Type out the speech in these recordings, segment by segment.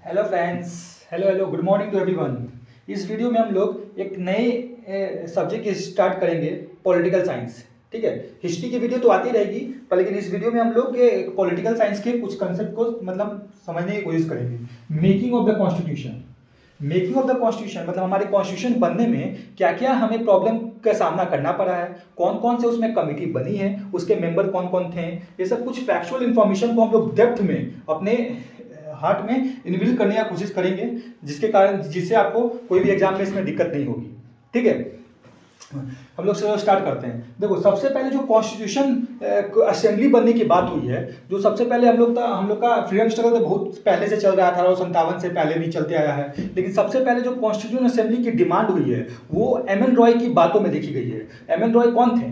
Hello friends. Hello good morning to everyone. इस video में हम लोग एक नए सब्जेक्ट स्टार्ट करेंगे, पॉलिटिकल साइंस। ठीक है, हिस्ट्री की वीडियो तो आती रहेगी पर लेकिन इस वीडियो में हम लोग पॉलिटिकल साइंस के कुछ कंसेप्ट को मतलब समझने की कोशिश करेंगे। Making of the constitution. Making of the constitution मतलब हमारे कॉन्स्टिट्यूशन बनने में क्या क्या हमें प्रॉब्लम का सामना करना पड़ा है, कौन कौन से उसमें कमिटी बनी है, उसके मेंबर कौन कौन थे, ये सब कुछ फैक्चुअल इन्फॉर्मेशन को हम लोग डेप्थ में अपने हार्ट में इनबिल्ड करने की कोशिश करेंगे, जिससे आपको कोई भी एग्जाम में इसमें दिक्कत नहीं होगी। ठीक है, हम लोग स्टार्ट करते हैं। देखो, सबसे पहले जो कॉन्स्टिट्यूशन असेंबली बनने की बात हुई है, जो सबसे पहले हम लोग का फ्रीडम स्ट्रगल तो बहुत पहले से चल रहा है, 1857 से पहले भी चलते आया है, लेकिन सबसे पहले जो कॉन्स्टिट्यूशन असेंबली की डिमांड हुई है वो एम एन रॉय की बातों में देखी गई है। एम एन रॉय कौन थे?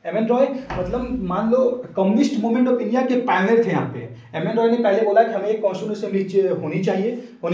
एम एन रॉय मतलब मान लो कम्युनिस्ट मूवमेंट ऑफ इंडिया के पायनियर थे यहाँ पे। एम एन रॉय ने पहले बोला कि हमें एक कॉन्स्टिट्यूशन असेंबली होनी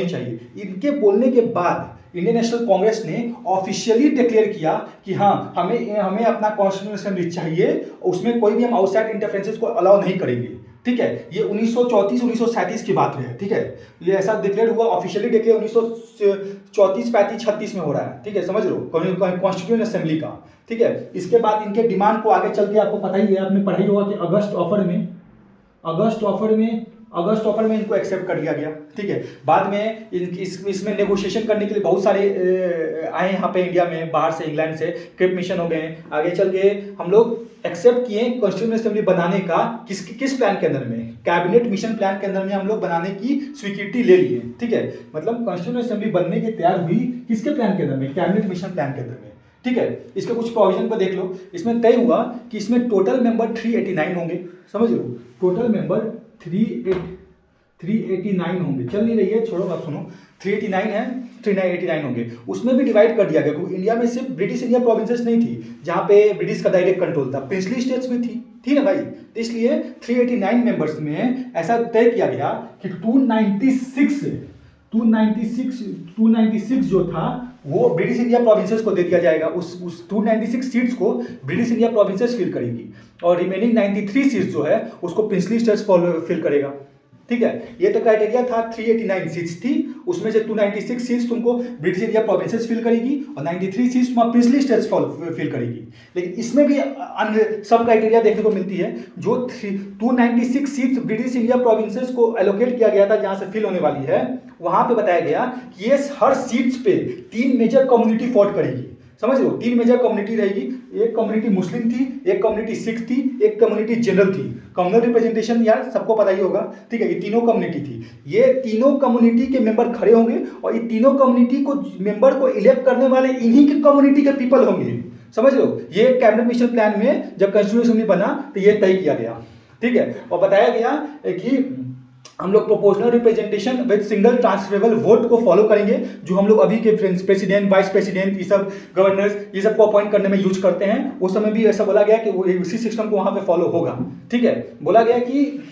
चाहिए। इनके बोलने के बाद इंडियन नेशनल कांग्रेस ने ऑफिशियली डिक्लेयर किया कि हाँ, हमें अपना कॉन्स्टिट्यूशन असेंबली चाहिए, उसमें कोई भी हम आउटसाइड इंटरफेरेंसेस को अलाउ नहीं करेंगे। ठीक है, ये 1934-1937 की बात है। ठीक है, ये ऐसा डिक्लेयर हुआ, ऑफिशियली डिक्लेयर 1934, 35, 36 में हो रहा है। ठीक है, समझ लो कॉन्स्टिट्यूशन असेंबली का। ठीक है, इसके बाद इनके डिमांड को आगे चल के आपको पता ही है, आपने पढ़ा ही होगा कि अगस्त ऑफर में इनको एक्सेप्ट कर लिया गया। ठीक है, बाद में इसमें नेगोशिएशन करने के लिए बहुत सारे आए यहाँ पे इंडिया में, बाहर से, इंग्लैंड से क्रिप मिशन हो गए। आगे चल के हम लोग एक्सेप्ट किए कॉन्स्टिट्यूशन असेंबली बनाने का। किस प्लान के अंदर में? कैबिनेट मिशन प्लान के अंदर में हम लोग बनाने की स्वीकृति ले लिए। ठीक है, मतलब कॉन्स्टिट्यूशन असेंबली बनने की तैयार हुई किसके प्लान के अंदर में? कैबिनेट मिशन प्लान के अंदर में। ठीक है, इसके कुछ प्रोविजन पर देख लो। इसमें तय हुआ कि इसमें टोटल मेंबर 389 होंगे। समझ लो, टोटल मेंबर 389 होंगे। चल नहीं रही है, छोड़ो, आप सुनो। 389 है, 389 होंगे। उसमें भी डिवाइड कर दिया गया क्योंकि इंडिया में सिर्फ ब्रिटिश इंडिया प्रोविंसेस नहीं थी जहाँ पे ब्रिटिश का डायरेक्ट कंट्रोल था, प्रिंसली स्टेट्स भी थी ना भाई। तो इसलिए 389 मेंबर्स में ऐसा तय किया गया कि 296 जो था वो ब्रिटिश इंडिया प्रोविंसेस को दे दिया जाएगा। उस 296 सीट्स को ब्रिटिश इंडिया प्रोविंसेस फिल करेगी और रिमेनिंग 93 सीट्स जो है उसको प्रिंसली स्टेट्स फिल करेगा। ठीक है, ये तो क्राइटेरिया था। 389 सीट्स थी, उसमें से 296 सीट्स तुमको ब्रिटिश इंडिया प्रोविंसेस फिल करेगी और 93 सीट्स तुम्हारा प्रिंसली स्टेट्स फिल करेगी। लेकिन इसमें भी अन्य सब क्राइटेरिया देखने को मिलती है। जो 296 सीट्स ब्रिटिश इंडिया प्रोविंसेस को एलोकेट किया गया था जहां से फिल होने वाली है, वहां पे बताया गया कि ये हर सीट्स पे 3 मेजर कम्युनिटी फॉट करेगी। समझ लो, 3 मेजर कम्युनिटी रहेगी। एक कम्युनिटी मुस्लिम थी, एक कम्युनिटी सिख थी, एक कम्युनिटी जनरल थी। कम्युनल रिप्रेजेंटेशन यार सबको पता ही होगा। ठीक है, ये तीनों कम्युनिटी थी। ये तीनों कम्युनिटी के मेंबर खड़े होंगे और ये तीनों कम्युनिटी को मेंबर को इलेक्ट करने वाले इन्हीं के कम्युनिटी के पीपल होंगे। समझ लो, ये कैबिनेट मिशन प्लान में जब कॉन्स्टिट्यूशन बना तो ये तय किया गया। ठीक है, और बताया गया कि हम लोग proportional representation with single transferable vote को फॉलो करेंगे, जो हम लोग अभी के प्रेसिडेंट, वाइस प्रेसिडेंट, ये सब गवर्नर्स, ये सब को अपॉइंट करने में यूज करते हैं। उस समय भी ऐसा बोला गया कि वो इसी सिस्टम को वहां पे फॉलो होगा। ठीक है, बोला गया कि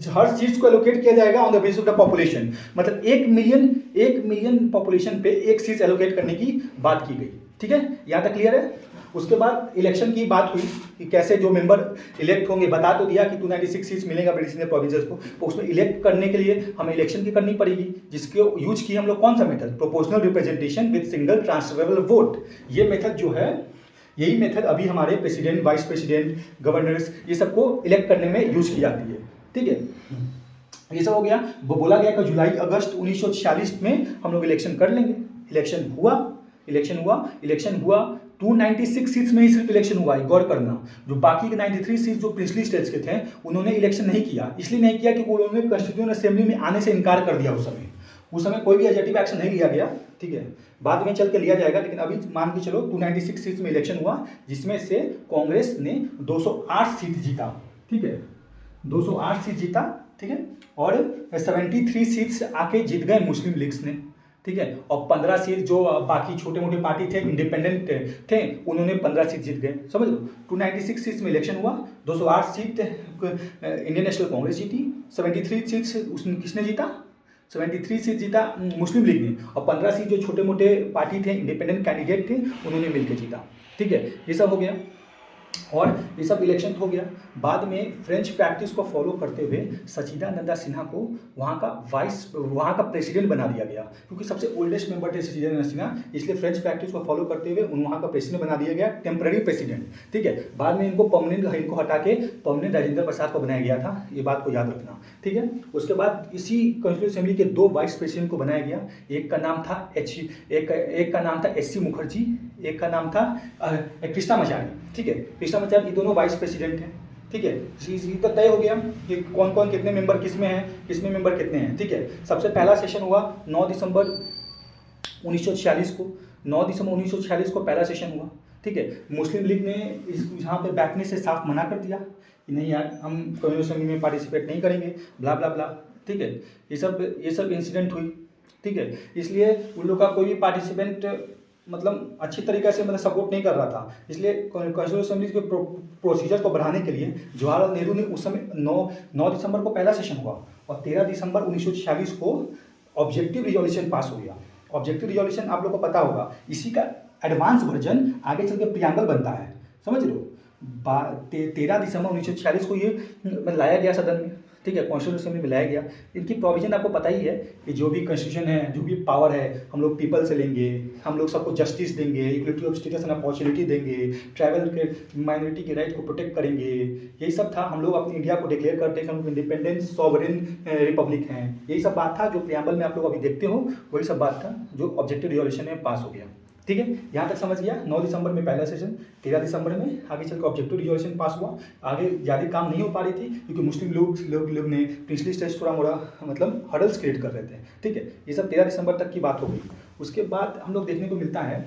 हर सीट्स को एलोकेट किया जाएगा on the basis of the population, मतलब 1 मिलियन पॉपुलेशन पे एक सीट एलोकेट करने की बात की गई। ठीक है, यहाँ तक क्लियर है। उसके बाद इलेक्शन की बात हुई कि कैसे जो मेंबर इलेक्ट होंगे। बता तो दिया कि 296 सीट्स मिलेगा ब्रिटिश इंडिया प्रोविंसेस को, तो उसमें इलेक्ट करने के लिए हमें इलेक्शन की करनी पड़ेगी, जिसके यूज की हम लोग कौन सा method? Proportional representation with single transferable vote. ये मेथड जो है, यही मेथड अभी हमारे प्रेसिडेंट, वाइस प्रेसिडेंट, गवर्नर्स, ये सबको इलेक्ट करने में यूज की जाती है। ठीक है, ये सब हो गया। वो बोला गया कि जुलाई अगस्त 1946 में हम लोग इलेक्शन कर लेंगे। इलेक्शन हुआ 296 सीट्स में ही सिर्फ इलेक्शन हुआ है, गौर करना। जो बाकी के 93 सीट्स जो प्रिंसली स्टेट्स के थे उन्होंने इलेक्शन नहीं किया। इसलिए नहीं किया कि उन्होंने कॉन्स्टिट्यूशन असेंबली में आने से इनकार कर दिया। उस समय कोई भी एजेटिव एक्शन नहीं लिया गया। ठीक है, बाद में चल के लिया जाएगा, लेकिन अभी मान के चलो 296 सीट्स में इलेक्शन हुआ, जिसमें से कांग्रेस ने 208 सीट जीता। ठीक है, 208 सीट जीता। ठीक है, और 73 सीट्स आके जीत गए मुस्लिम लीग्स ने। ठीक है, और 15 सीट जो बाकी छोटे मोटे पार्टी थे, इंडिपेंडेंट थे, उन्होंने 15 सीट जीत गए। समझ लो, 296 सीट्स में इलेक्शन हुआ, 208 सीट इंडियन नेशनल कांग्रेस जीती, 73 सीट्स उसने किसने जीता? 73 सीट जीता मुस्लिम लीग ने, और 15 सीट जो छोटे मोटे पार्टी थे, इंडिपेंडेंट कैंडिडेट थे, उन्होंने मिलकर जीता। ठीक है, ये सब हो गया। और ये सब इलेक्शन हो गया। बाद में फ्रेंच प्रैक्टिस को फॉलो करते हुए सच्चिदानंद सिन्हा को वहाँ का प्रेसिडेंट बना दिया गया, क्योंकि सबसे ओल्डेस्ट मेंबर थे सच्चिदानंद सिन्हा, इसलिए फ्रेंच प्रैक्टिस को फॉलो करते हुए वहाँ का प्रेसिडेंट बना दिया गया, टेम्पररी प्रेसिडेंट। ठीक है, बाद में इनको हटा के परमानेंट राजेंद्र प्रसाद को बनाया गया था, ये बात को याद रखना। ठीक है, उसके बाद इसी कॉन्स्टिट्यूशन असेंबली के 2 वाइस प्रेसिडेंट को बनाया गया, एक का नाम था एच सी मुखर्जी, एक का नाम था कृष्णामाचारी। ठीक है, कृष्णामाचारी, ये दोनों वाइस प्रेसिडेंट हैं। ठीक है, इसी तो तय हो गया कि कौन कौन कितने मेंबर किसमें हैं, किसमें मेंबर कितने हैं। ठीक है, सबसे पहला सेशन हुआ 9 दिसंबर 1946 को, 9 दिसंबर 1946 को पहला सेशन हुआ। ठीक है, मुस्लिम लीग ने यहाँ पे बैठने से साफ मना कर दिया कि नहीं यार, हम कम्युनिस्ट असेंबली में पार्टिसिपेट नहीं करेंगे, ब्ला ब्ला ब्ला। ठीक है, ये सब इंसिडेंट हुई। ठीक है, इसलिए उन लोग का कोई भी पार्टिसिपेंट मतलब अच्छी तरीके से मतलब सपोर्ट नहीं कर रहा था, इसलिए कॉन्स्टिट्यूशन असेंबली के प्रोसीजर को बढ़ाने के लिए जवाहरलाल नेहरू ने उस समय 9 दिसंबर को पहला सेशन हुआ और 13 दिसंबर 1946 को ऑब्जेक्टिव रिजोल्यूशन पास हो गया। ऑब्जेक्टिव रिजोल्यूशन आप लोग को पता होगा, इसी का एडवांस वर्जन आगे चल के प्रियम्बल बनता है, समझ लो। 13 दिसंबर 1946 को ये लाया गया सदन में। ठीक है, कॉन्स्टिट्यूशन असेंबली में लाया गया। इनकी प्रोविजन आपको पता ही है कि जो भी कॉन्स्टिट्यूशन है, जो भी पावर है, हम लोग पीपल से लेंगे, हम लोग सबको जस्टिस देंगे, equality of status and opportunity देंगे, ट्राइबल के माइनॉरिटी के राइट को प्रोटेक्ट करेंगे, यही सब था। हम लोग अपनी इंडिया को डिक्लेयर करते हैं कि हम लोग इंडिपेंडेंट सॉवरेन रिपब्लिक हैं, यही सब बात था जो प्रियम्बल में आप लोग अभी देखते हो, वही सब बात था जो ऑब्जेक्टिव रिजोल्यूशन में पास हो गया। ठीक है, यहाँ तक समझ गया। 9 दिसंबर में पहला सेशन, 13 दिसंबर में आगे चलकर ऑब्जेक्टिव रिजोल्यूशन पास हुआ। आगे ज़्यादा काम नहीं हो पा रही थी क्योंकि मुस्लिम लोग ने पिछली स्टेज थोड़ा मोड़ा मतलब हर्डल्स क्रिएट कर रहे थे। ठीक है, ये सब 13 दिसंबर तक की बात हो गई। उसके बाद हम लोग देखने को मिलता है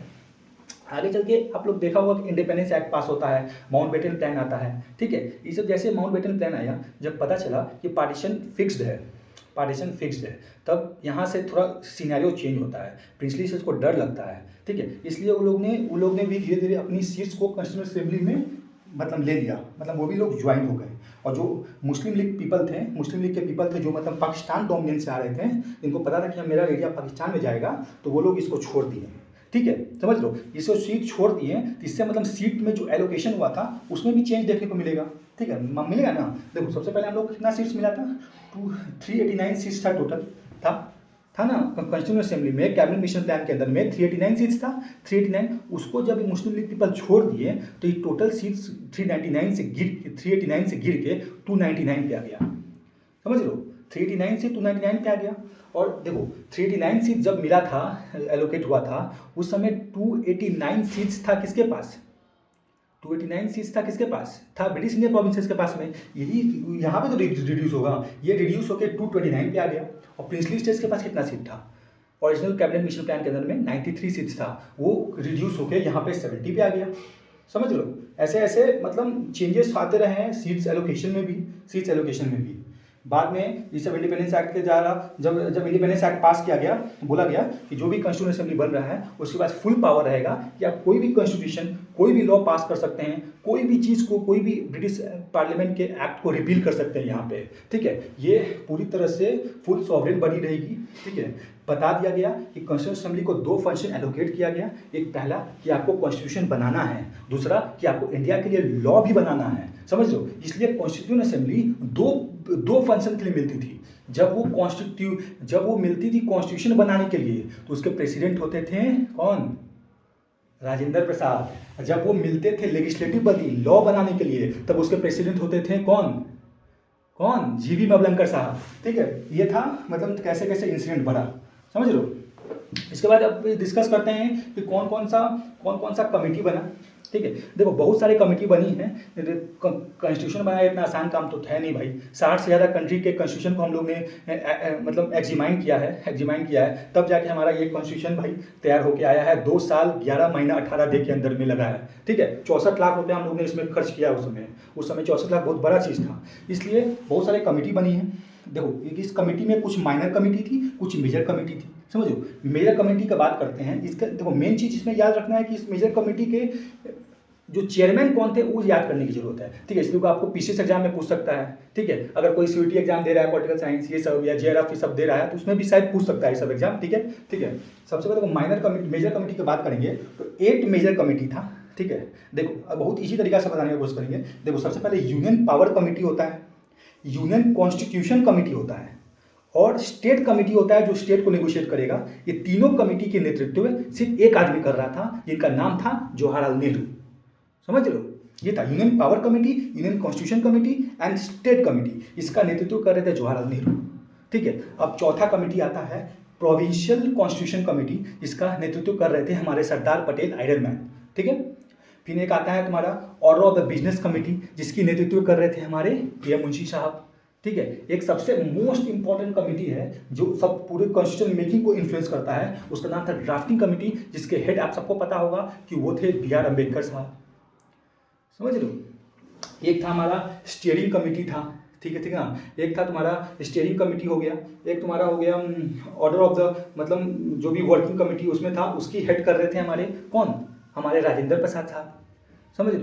आगे चल के, आप लोग देखा होगा कि इंडिपेंडेंस एक्ट पास होता है, माउंटबेटन प्लान आता है। ठीक है, ये सब जैसे माउंटबेटन प्लान आया, जब पता चला कि पार्टीशन फिक्स्ड है, तब यहाँ से थोड़ा सिनेरियो चेंज होता है, प्रिंसली से उसको डर लगता है। ठीक है, इसलिए वो लोग ने भी धीरे धीरे अपनी सीट्स को कॉन्स्टिट्यूशन असेंबली में मतलब ले लिया, मतलब वो भी लोग ज्वाइन हो गए। और जो मुस्लिम लीग के पीपल थे जो मतलब पाकिस्तान डोमिनेंस से आ रहे थे, इनको पता था कि मेरा एरिया पाकिस्तान में जाएगा, तो वो लोग इसको छोड़ दिए। ठीक है, समझ लो, इसको सीट छोड़ दिए, तो इससे मतलब सीट में जो एलोकेशन हुआ था उसमें भी चेंज देखने को मिलेगा। ठीक है, मिलेगा ना। देखो, सबसे पहले हम लोग कितना सीट्स मिला था, 389 सीट्स था टोटल, था ना कॉन्स्टिट्यूशन असेंबली में। कैबिनेट मिशन प्लान के अंदर में 389 सीट्स था, 389। उसको जब मुस्लिम लीग पीपल छोड़ दिए तो ये टोटल सीट्स 389 से गिर के 299 पे आ गया, समझ लो, 389 से 299 पे आ गया। और देखो, 389 सीट जब मिला था, एलोकेट हुआ था, उस समय 289 सीट्स था किसके पास, 289 सीट्स था किसके पास, था ब्रिटिश इंडियन प्रोविंसेस के पास में। यही यहाँ पे तो रिड्यूस होगा, ये रिड्यूस होकर 229 पे आ गया। और प्रिंसली स्टेट्स के पास कितना सीट था, ओरिजिनल कैबिनेट मिशन प्लान के अंदर में 93 सीट्स था, वो रिड्यूस होकर यहाँ पे 70 पे आ गया, समझ लो। ऐसे ऐसे मतलब चेंजेस आते रहे हैं सीट्स एलोकेशन में भी। बाद में ये सब इंडिपेंडेंस एक्ट के द्वारा जब इंडिपेंडेंस एक्ट पास किया गया, तो बोला गया कि जो भी कॉन्स्टिट्यूशन असेंबली बन रहा है उसके पास फुल पावर रहेगा कि आप कोई भी कॉन्स्टिट्यूशन, कोई भी लॉ पास कर सकते हैं, कोई भी चीज़ को, कोई भी ब्रिटिश पार्लियामेंट के एक्ट को रिपील कर सकते हैं यहाँ पे। ठीक है, ये पूरी तरह से फुल सॉवरेन बनी रहेगी। ठीक है, बता दिया गया कि कॉन्स्टिट्यूशन असेंबली को 2 फंक्शन एलोकेट किया गया। एक पहला कि आपको कॉन्स्टिट्यूशन बनाना है, दूसरा कि आपको इंडिया के लिए लॉ भी बनाना है, समझ लो। इसलिए कॉन्स्टिट्यूशन असेंबली दो फंक्शन के लिए मिलती थी। जब वो मिलती थी कॉन्स्टिट्यूशन बनाने के लिए, तो उसके प्रेसिडेंट होते थे कौन, राजेंद्र प्रसाद। जब वो मिलते थे लेजिस्लेटिव बॉडी लॉ बनाने के लिए, तब उसके प्रेसिडेंट होते थे कौन, जीवी मवलंकर साहब। ठीक है, ये था मतलब कैसे कैसे इंसिडेंट बढ़ा, समझ लो। इसके बाद अब डिस्कस करते हैं कि कौन कौन सा कमेटी बना। ठीक है, देखो बहुत सारी कमेटी बनी है। कॉन्स्टिट्यूशन बनाना इतना आसान काम तो है नहीं भाई। 60 से ज़्यादा कंट्री के कॉन्स्टिट्यूशन को हम लोग ने मतलब एग्जामाइन किया है, तब जाके हमारा ये कॉन्स्टिट्यूशन भाई तैयार होकर आया है। 2 साल 11 महीना 18 डे के अंदर में लगा है। ठीक है, 64 लाख रुपये हम लोग ने इसमें खर्च किया उस समय 64 लाख बहुत बड़ा चीज़ था। इसलिए बहुत सारी कमेटी बनी है। देखो, इस कमेटी में कुछ माइनर कमेटी थी, कुछ मेजर कमेटी थी, समझो। मेजर कमेटी का बात करते हैं। इसका देखो मेन चीज़ इसमें याद रखना है कि इस मेजर कमेटी के जो चेयरमैन कौन थे वो याद करने की जरूरत है। ठीक है, इसलिए को आपको पीसीएस एग्जाम में पूछ सकता है। ठीक है, अगर कोई सीयूईटी एग्जाम दे रहा है, पॉलिटिकल साइंस ये सब या जेआरएफ ये सब दे रहा है, तो उसमें भी शायद पूछ सकता है ये सब एग्जाम। ठीक है, सबसे पहले मेजर कमेटी की बात करेंगे तो 8 मेजर कमेटी था। ठीक है। देखो अब बहुत इसी तरीका से बताने की कोशिश करेंगे। देखो सबसे पहले यूनियन पावर कमेटी होता है, यूनियन कॉन्स्टिट्यूशन कमेटी होता है और स्टेट कमेटी होता है जो स्टेट को नेगोशिएट करेगा। ये तीनों कमेटी के नेतृत्व सिर्फ एक आदमी कर रहा था जिनका नाम था जवाहरलाल नेहरू। समझ रहे हो, ये था union power committee, union constitution committee and state committee. इसका नेतृत्व कर रहे थे जवाहरलाल नेहरू। ठीक है। अब चौथा कमेटी आता है प्रोविंशियल कॉन्स्टिट्यूशन कमेटी, इसका नेतृत्व कर रहे थे हमारे सरदार पटेल आयरन मैन। ठीक है। फिर एक आता है तुम्हारा order of the business committee, जिसकी नेतृत्व कर रहे थे हमारे पीएम मुंशी साहब। ठीक है। एक सबसे मोस्ट इंपॉर्टेंट कमेटी है जो सब पूरे कॉन्स्टिट्यूशन मेकिंग को इन्फ्लुएंस करता है, उसका नाम था ड्राफ्टिंग कमेटी, जिसके हेड आप सबको पता होगा कि वो थे BR अम्बेडकर साहब। समझ लो। एक था हमारा स्टीयरिंग कमेटी था, ठीक है ना। एक था तुम्हारा स्टीयरिंग कमेटी हो गया, एक तुम्हारा हो गया ऑर्डर ऑफ द मतलब जो भी वर्किंग कमेटी उसमें था, उसकी हेड कर रहे थे हमारे कौन, हमारे राजेंद्र प्रसाद साहब। समझ लो,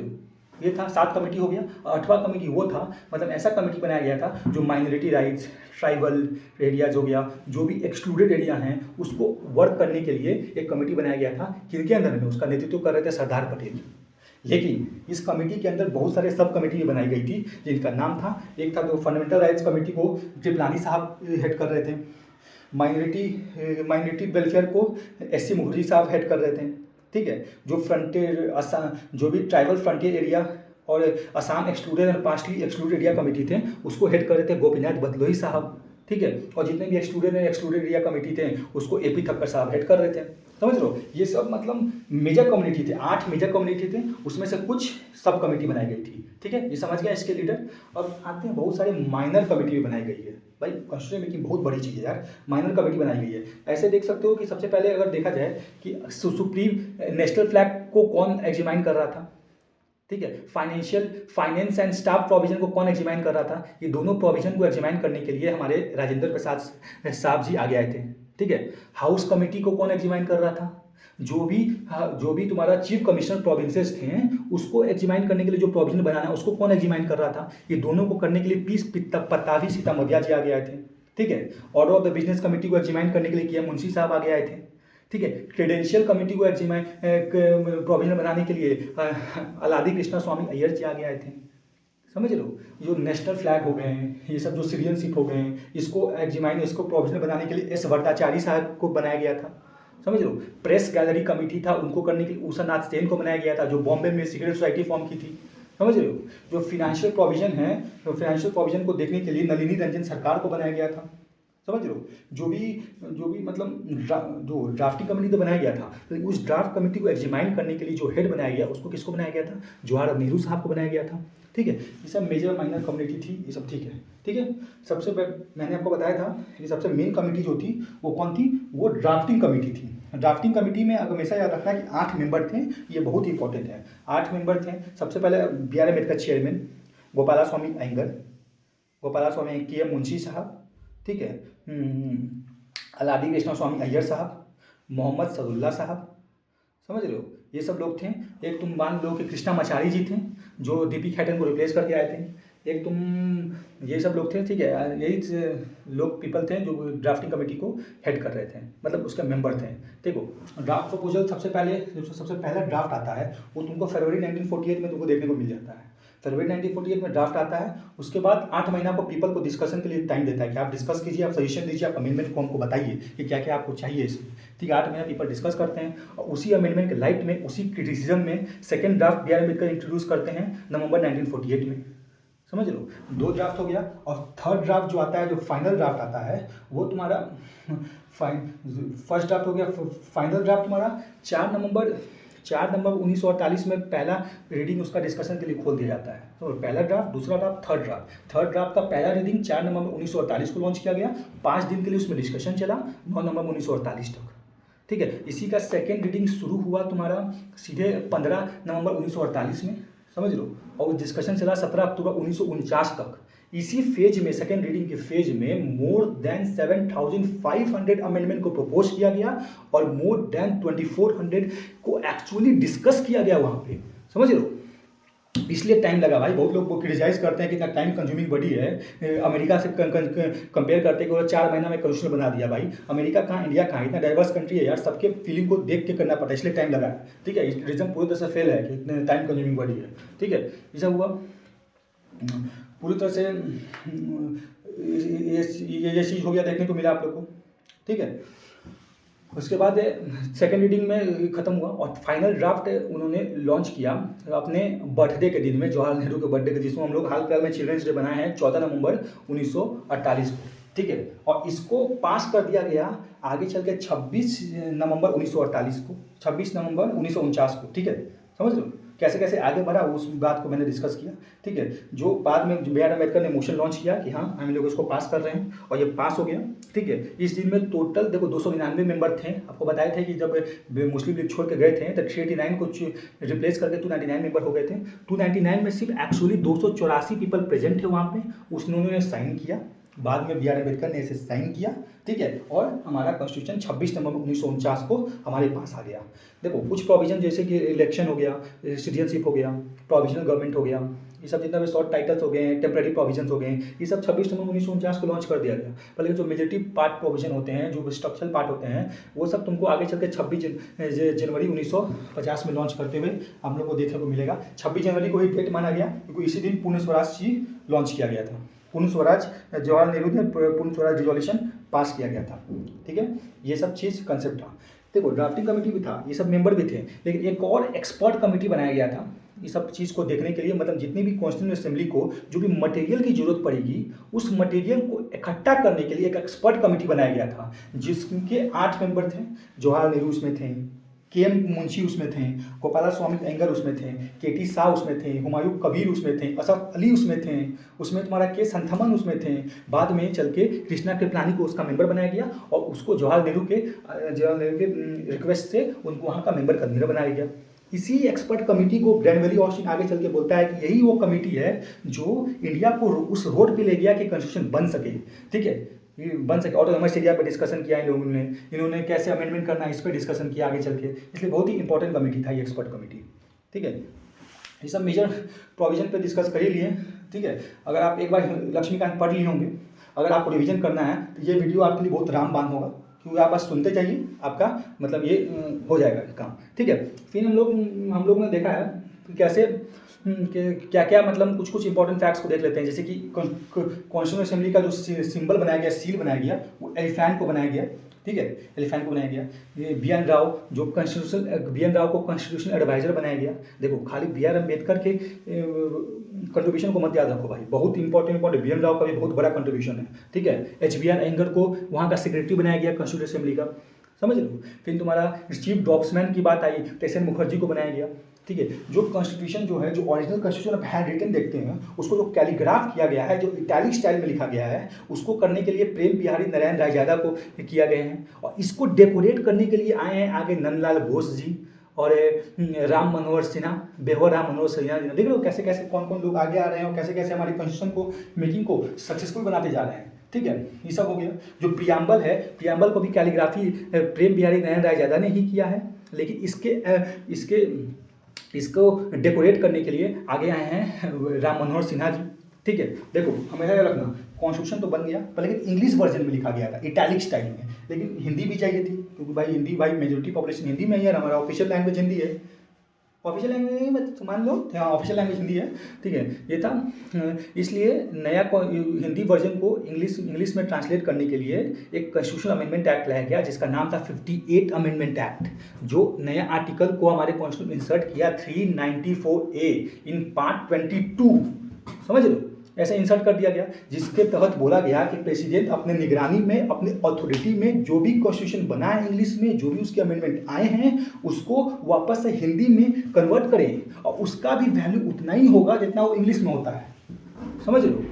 ये था 7 कमेटी हो गया। 8वां कमेटी वो था मतलब ऐसा कमेटी बनाया गया था जो माइनॉरिटी राइट्स, ट्राइबल एरियाज हो गया, जो भी एक्सक्लूडेड एरिया हैं उसको वर्क करने के लिए एक कमेटी बनाया गया था। किनके अंदर में, उसका नेतृत्व कर रहे थे सरदार पटेल। लेकिन इस कमेटी के अंदर बहुत सारे सब कमेटी भी बनाई गई थी जिनका नाम था, एक था तो फंडामेंटल राइट्स कमेटी को कृपलानी साहब हेड कर रहे थे, माइनॉरिटी वेलफेयर को SC मुखर्जी साहब हेड कर रहे थे। ठीक है। जो फ्रंटियर असम, जो भी ट्राइबल फ्रंटियर एरिया और असम एक्सक्लूडेड और पार्शली एक्सक्लूडेड एरिया कमेटी थे उसको हेड कर रहे थे गोपीनाथ बदलोई साहब। ठीक है। और जितने भी एक्सक्लूडेड एरिया कमेटी थे उसको AP ठक्कर साहब हेड कर रहे थे। समझ लो, ये सब मतलब मेजर कम्युनिटी थे, 8 मेजर कम्युनिटी थे, उसमें से कुछ सब कमेटी बनाई गई थी। ठीक है, ये समझ गया इसके लीडर। अब आते हैं बहुत सारे माइनर कमेटी भी बनाई गई है। भाई कॉन्स्टिट्यूशन मेकिंग बहुत बड़ी चीज़ है यार, माइनर कमेटी बनाई गई है। ऐसे देख सकते हो कि सबसे पहले अगर देखा जाए कि सुप्रीम नेशनल फ्लैग को कौन एग्जामाइन कर रहा था। ठीक है। फाइनेंस एंड स्टाफ प्रोविजन को कौन एग्जामाइन कर रहा था, ये दोनों प्रोविजन को एग्जामाइन करने के लिए हमारे राजेंद्र प्रसाद साहब जी आगे आए थे। ठीक है। हाउस कमेटी को कौन एग्जामाइन कर रहा था, जो भी तुम्हारा चीफ कमिश्नर प्रोविंसेस थे उसको एग्जामाइन करने के लिए जो प्रोविजन बनाना है उसको कौन एग्जामाइन कर रहा था, ये दोनों को करने के लिए पतावी सीतामढ़िया जी आगे आए थे। ठीक है। Order of the business committee को एग्जामाइन करने के लिए KM मुंशी साहब आगे आए थे। ठीक है। क्रेडेंशियल कमेटी को एग्जामाइन प्रोविजन बनाने के लिए अलादी कृष्णा स्वामी अय्यर जी आगे आए थे। समझ लो, जो नेशनल फ्लैग हो गए हैं, ये सब जो सिटीजनशिप हो गए हैं, इसको प्रोविजन बनाने के लिए S भट्टाचार्य साहब को बनाया गया था। समझ लो। प्रेस गैलरी कमेटी था, उनको करने के लिए उषा नाथ सेन को बनाया गया था जो बॉम्बे में सीक्रेट सोसाइटी फॉर्म की थी। समझ रहे हो। जो फाइनेंशियल प्रोविजन है, तो फाइनेंशियल प्रोविजन को देखने के लिए नलिनी रंजन सरकार को बनाया गया था। समझ रहे हो। जो भी मतलब जो ड्राफ्टिंग कमेटी तो बनाया गया था, तो उस ड्राफ्ट कमेटी को एग्जामाइन करने के लिए जो हेड बनाया गया उसको किसको बनाया गया था, जवाहरलाल नेहरू साहब को बनाया गया था। ठीक है। ये सब मेजर माइनर कम्युनिटी थी, ये सब ठीक है। ठीक है। सबसे मैंने आपको बताया था कि सबसे मेन कमेटी जो थी वो कौन थी, वो ड्राफ्टिंग कमेटी थी। ड्राफ्टिंग कमेटी में हमेशा याद रखना कि 8 मेंबर थे, ये बहुत इंपॉर्टेंट है। 8 मेंबर थे। सबसे पहले BR अम्बेडकर चेयरमैन, गोपाला स्वामी अयंगर, गोपाला स्वामी KM मुंशी साहब, ठीक है, अलादी कृष्णा स्वामी अय्यर साहब, मोहम्मद सदुल्ला साहब। समझ रहे हो, ये सब लोग थे। एक तुम मान लो कि कृष्णामाचारी जी थे जो DP खैटन को रिप्लेस करके आए थे। एक तुम, ये सब लोग थे। ठीक है। यही लोग पीपल थे जो ड्राफ्टिंग कमेटी को हेड कर रहे थे, मतलब उसके मेंबर थे। देखो ड्राफ्ट प्रपोजल सबसे पहला ड्राफ्ट आता है वो तुमको फरवरी 1948 में तुमको देखने को मिल जाता है। फरवरी 1948 में ड्राफ्ट आता है। उसके बाद 8 महीना को पीपल को डिस्कशन के लिए टाइम देता है कि आप डिस्कस कीजिए, आप सजेशन दीजिए, आप अमेंडमेंट को हमको बताइए कि क्या क्या आपको चाहिए इसमें। ठीक है। 8 महीना पीपल डिस्कस करते हैं और उसी अमेंडमेंट के लाइट में, उसी क्रिटिसिज्म में second draft BR Ambedkar introduce करते हैं नवंबर 1948 में। समझ लो, 2 ड्राफ्ट हो गया। और थर्ड ड्राफ्ट जो आता है, जो फाइनल ड्राफ्ट आता है, वो तुम्हारा फर्स्ट ड्राफ्ट हो गया। फाइनल ड्राफ्ट तुम्हारा 4 नवंबर 1948 में पहला रीडिंग उसका डिस्कशन के लिए खोल दिया जाता है। तो पहला ड्राफ्ट, दूसरा ड्राफ्ट, थर्ड ड्राफ्ट का पहला रीडिंग 4 नवंबर 1948 को लॉन्च किया गया। 5 दिन के लिए उसमें डिस्कशन चला, 9 नवंबर 1948 तक। ठीक है। इसी का सेकेंड रीडिंग शुरू हुआ तुम्हारा सीधे 15 नवंबर 1948 में। समझ लो। और डिस्कशन चला 17 अक्टूबर 1949 तक। इसी फेज में, सेकेंड रीडिंग के फेज में मोर देन 7,500 अमेंडमेंट को प्रपोज किया गया और मोर देन 2,400 को एक्चुअली डिस्कस किया गया वहाँ पे। समझ लो। 2,400 अमेंडमेंट को एक्चुअली डिस्कस किया गया। 2,400 अमेंडमेंट को एक्चुअली डिस्कस किया गया। और मोर देन 2,400 को एक्चुअली डिस्कस किया गया। 2,400 अमेंडमेंट को एक्चुअली डिस्कस किया गया। समझ लो। इसलिए टाइम लगा भाई। बहुत लोग को क्रिटिसाइज करते हैं कि इतना टाइम कंज्यूमिंग बॉडी है। अमेरिका से कंपेयर करते हैं कि वो 4 महीना में कॉन्स्टिट्यूशन बना दिया। भाई अमेरिका कहाँ, इंडिया कहाँ, इतना डाइवर्स कंट्री है यार, सबके फीलिंग को देख के करना पड़ता है, इसलिए टाइम लगा है। ठीक है, रीजन पूरी तरह से फेल है कि इतने टाइम कंज्यूमिंग बॉडी है। ठीक है, ये सब हुआ पूरी तरह से। ये चीज़ हो गया, देखने को मिला आप लोग को। ठीक है, उसके बाद सेकेंड रीडिंग में ख़त्म हुआ और फाइनल ड्राफ्ट उन्होंने लॉन्च किया अपने बर्थडे के दिन में, जवाहरलाल नेहरू के बर्थडे के, जिसको हम लोग हाल फिलहाल में चिल्ड्रंस डे बनाए हैं 14 नवंबर 1948 को। ठीक है, और इसको पास कर दिया गया आगे चल के 26 नवंबर 1948 को, 26 नवंबर 1949 को। ठीक है, समझ लो कैसे कैसे आगे बढ़ा, उस बात को मैंने डिस्कस किया। ठीक है, जो बाद में बी आर अम्बेडकर ने मोशन लॉन्च किया कि हाँ हम लोग इसको पास कर रहे हैं, और ये पास हो गया। ठीक है, इस दिन में टोटल देखो 299 मेंबर थे। आपको बताए थे कि जब मुस्लिम लीग छोड़ के गए थे तो 389 को रिप्लेस करके 299 मेंबर हो गए थे। 299 में सिर्फ एक्चुअली 284 पीपल प्रेजेंट थे वहाँ पे, उन्होंने साइन किया। बाद में बी आर अम्बेडकर ने इसे साइन किया। ठीक है, और हमारा कॉन्स्टिट्यूशन 26 नवंबर 1949 को हमारे पास आ गया। देखो कुछ प्रोविजन जैसे कि इलेक्शन हो गया, सिटीजनशिप हो गया, प्रोविजनल गवर्नमेंट हो गया, ये सब जितना भी शॉर्ट टाइटल्स हो गए हैं, टेम्प्रेरी प्रोविजन हो गए हैं, ये सब 26 नवंबर 1949 को लॉन्च कर दिया गया। पहले जो मेजोरिटी पार्ट प्रोविजन होते हैं, जो स्ट्रक्चरल पार्ट होते हैं, वो सब तुमको आगे चल के 26 जनवरी 1950 में लॉन्च करते हुए हम लोग को देखने को मिलेगा। 26 जनवरी को ही डेट माना गया क्योंकि इसी दिन पूर्ण स्वराज जी लॉन्च किया गया था। पूर्ण स्वराज, जवाहरलाल नेहरू ने पूर्ण स्वराज रिजोल्यूशन पास किया गया था। ठीक है, ये सब चीज़ कंसेप्ट था। देखो ड्राफ्टिंग कमेटी भी था, ये सब मेंबर भी थे, लेकिन एक और एक्सपर्ट कमेटी बनाया गया था ये सब चीज़ को देखने के लिए। मतलब जितनी भी कॉन्स्टिट्यूएंट असेंबली को जो भी मटेरियल की जरूरत पड़ेगी, उस मटेरियल को इकट्ठा करने के लिए एक एक्सपर्ट कमेटी बनाया गया था, जिसके 8 मेंबर थे। जवाहरलाल नेहरू उसमें थे, के.एम. मुंशी उसमें थे, गोपाला स्वामी अयंगर उसमें थे, के.टी. शाह उसमें थे, हुमायूं कबीर उसमें थे, असफ अली उसमें थे, उसमें तुम्हारा के संथमन उसमें थे। बाद में चल के कृष्णा कृपलानी को उसका मेंबर बनाया गया और उसको जवाहरलाल नेहरू के रिक्वेस्ट से उनको वहाँ का मेंबर कन्वीनर बनाया गया। इसी एक्सपर्ट कमेटी को ग्रैनबेरी ऑस्टिन आगे चल के बोलता है कि यही वो कमेटी है जो इंडिया को उस रोड पे ले गया कि कॉन्स्टिट्यूशन बन सके। ठीक है, बन सके। ऑटोनॉमस एरिया पे डिस्कशन किया इन लोगों ने, इन्होंने कैसे अमेंडमेंट करना है इस पर डिस्कशन किया आगे चल के, इसलिए बहुत ही इंपॉर्टेंट कमेटी था ये एक्सपर्ट कमेटी। ठीक है, ये सब मेजर प्रोविजन पे डिस्कस कर ही लिए। ठीक है, अगर आप एक बार लक्ष्मीकांत पढ़ लिए होंगे, अगर आपको रिवीजन करना है तो ये वीडियो आपके लिए बहुत रामबाण होगा, क्योंकि आप बस सुनते चाहिए, आपका मतलब ये हो जाएगा काम। ठीक है, फिर हम लोग ने देखा है कि कैसे क्या क्या मतलब कुछ इंपॉर्टेंट फैक्ट्स को देख लेते हैं। जैसे कि कॉन्स्टिट्यूएंट असेंबली का जो सिंबल बनाया गया, सील बनाया गया, वो एलिफेंट को बनाया गया। ठीक है, एलिफेंट को बनाया गया। ये बी एन राव जो बी एन राव को कॉन्स्टिट्यूशन एडवाइजर बनाया गया। देखो खाली बी आर अम्बेडकर के कंट्रीब्यूशन को मत याद रखो भाई, बहुत इंपॉर्टेंट बी एन राव का भी बहुत बड़ा कंट्रीब्यूशन है। ठीक है, एच बी आर अयंगर को वहाँ का सेक्रेटरी बनाया गया कॉन्स्टिट्यूएंट असेंबली का, समझ लो। फिर तुम्हारा चीफ ड्रॉप्समैन की बात आई तो एस एन मुखर्जी को बनाया गया। ठीक है, जो कॉन्स्टिट्यूशन जो है, जो original constitution of hand written देखते हैं, उसको जो कैलीग्राफ किया गया है, जो इटैलिक स्टाइल में लिखा गया है, उसको करने के लिए प्रेम बिहारी नारायण रायजादा को किया गया है। और इसको डेकोरेट करने के लिए आए हैं आगे नंदलाल बोस जी और राम मनोहर सिन्हा, बेहवर राम मनोहर सिन्हा जी। देख लो कैसे कैसे कौन कौन लोग आगे आ रहे हैं और कैसे कैसे हमारी कॉन्स्टिट्यूशन को मेकिंग को सक्सेसफुल बनाते जा रहे हैं। ठीक है, ये सब हो गया। जो प्रियम्बल है, प्रियम्बल को भी कैलीग्राफी प्रेम बिहारी नारायण रायजादा ने ही किया है, लेकिन इसको डेकोरेट करने के लिए आगे आए हैं राम मनोहर सिन्हा जी। ठीक है, देखो हमेशा याद रखना कॉन्स्टिट्यूशन तो बन गया पर लेकिन इंग्लिश वर्जन में लिखा गया था, इटैलिक स्टाइल में, लेकिन हिंदी भी चाहिए थी क्योंकि भाई हिंदी, भाई मेजोरिटी पॉपुलेशन हिंदी में ही है, हमारा ऑफिशियल लैंग्वेज हिंदी है। ऑफिशियल लैंग्वेज नहीं मत मान लो, हाँ ऑफिशियल लैंग्वेज हिंदी है। ठीक है, ये था, इसलिए नया हिंदी वर्जन को इंग्लिश में ट्रांसलेट करने के लिए एक कॉन्स्टिट्यूशनल अमेंडमेंट एक्ट लाया गया जिसका नाम था 58 अमेंडमेंट एक्ट, जो नया आर्टिकल को हमारे कॉन्स्टिट्यूशन में इंसर्ट किया 394A इन पार्ट 22, समझ लो, ऐसे इंसर्ट कर दिया गया, जिसके तहत बोला गया कि प्रेसिडेंट अपने निगरानी में, अपने अथॉरिटी में जो भी कॉन्स्टिट्यूशन बना है इंग्लिश में, जो भी उसके अमेंडमेंट आए हैं, उसको वापस से हिंदी में कन्वर्ट करें और उसका भी वैल्यू उतना ही होगा जितना वो इंग्लिश में होता है, समझ लो।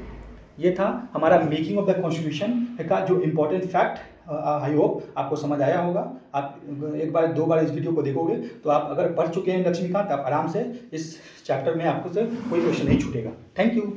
ये था हमारा मेकिंग ऑफ द कॉन्स्टिट्यूशन का जो इम्पोर्टेंट फैक्ट। आई होप आपको समझ आया होगा। आप एक बार 2 बार इस वीडियो को देखोगे तो आप अगर पढ़ चुके हैं लक्ष्मीकांत, आप आराम से इस चैप्टर में आपको से कोई क्वेश्चन नहीं छूटेगा। Thank you.